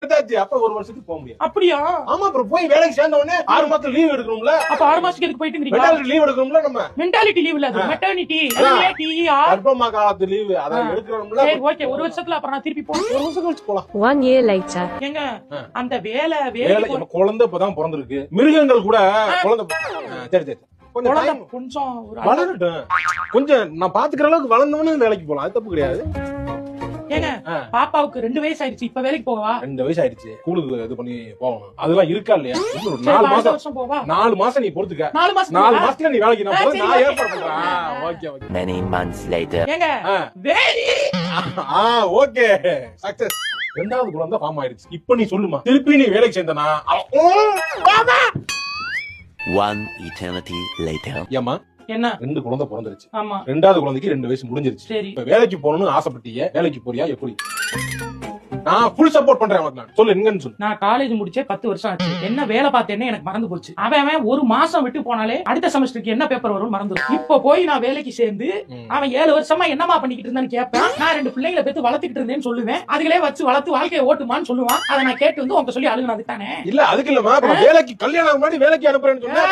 பெத்தாச்சு. அப்ப ஒரு வருஷத்துக்கு போக முடியும். அப்படியா? ஆமா, அப்புறம் போய் வேலைக்கு சேர்ந்த உடனே 6 மாசம் லீவ் எடுக்கணும்ல. அப்ப 6 மாசத்துக்கு எதுக்கு போயிட்டு இருக்கீங்க? மெட்டர்னிட்டி லீவ் எடுக்கணும்ல நம்ம. மென்டாலிட்டி லீவ் இல்ல, அது மெட்டர்னிட்டி. கர்ப்பமா காலத்து லீவ் அத எடுக்கணும்ல. சரி ஓகே, ஒரு வருஷத்துல அப்புறம் நான் திருப்பி போறேன். ஒரு வருஷம் கழிச்சு போலாம். 1 year later. ஏங்க அந்த வேலை குழந்தை இப்பதான் பிறந்திருக்கு. மிருகங்கள் கூட குழந்தை சரி சரி கொஞ்சம் time கொஞ்சம் ஒரு வளரட்டும். கொஞ்சம் நான் பாத்துக்கிற அளவுக்கு வளர்ந்தவனு வேலைக்கு போலாம். அது தப்பு கிடையாது. ஏங்க பாப்பாவுக்கு 2 வயசு ஆயிடுச்சு, இப்ப வேலைக்கு போவா? 2 வயசு ஆயிடுச்சு. ஸ்கூலுக்கு இது பண்ணி போகணும். அதெல்லாம் இருக்கா இல்லையா? இன்னும் 4 அடுத்த மாசம் வருஷம் போவா? 4 மாசம் நீ பொறுத்துக்க. 4 மாசம் 4 மாசத்துல நீ வேலைக்கு நான் போய் சரி, நான் okay. ஏற்பாடு பண்றேன். Okay okay. Many months later. ஏங்க வேலி ஓகே சக்சஸ். 2வது குழந்தை ஃபார்ம் ஆயிடுச்சு. இப்போ நீ சொல்லுமா, திருப்பி நீ வேலைக்கு சேர்ந்தனா? 1 eternity later. ஏமா என்ன? 2 குழந்தை பிறந்துருச்சு. ஆமா. 2வது குழந்தைக்கு 2 வயசு முடிஞ்சிருச்சு. சரி. இப்ப வேலைக்கு போகணும்னு ஆசைப்பட்டீங்க. வேலைக்கு போறியா? எப்படி? நான் ஃபுல் சப்போர்ட் பண்றேன் உனக்கு. நான் சொல்லு, எங்கன்னு சொல்லு. நான் காலேஜ் முடிச்சே 10 வருஷம் ஆச்சு. என்ன வேலை பார்த்தேன்னு எனக்கு மறந்து போச்சு. அவன் ஒரு மாசம் விட்டு போனாலே அடுத்த செமஸ்டருக்கு என்ன பேப்பர் வரும்னு மறந்துடும். இப்ப போய் நான் வேலைக்கு சேர்ந்து அவன் 7 வருஷமா என்னமா பண்ணிக்கிட்டு இருந்தான்னு கேட்பேன். நான் 2 பிள்ளைங்களை பெத்து வளர்த்துக்கிட்டு இருந்தேன்னு சொல்லுவேன். அதுகளே வச்சு வளர்த்து வாழ்க்கையை ஓட்டுமான்னு சொல்லுவான். அதை நான் கேட்டு வந்து உங்க சொல்லி அழுகுனது தானே. இல்ல அதுக்கு இல்லமா, வேலைக்கு கல்யாணம் முன்னாடி வேலைக்கு அனுப்புறேன்னு சொன்னா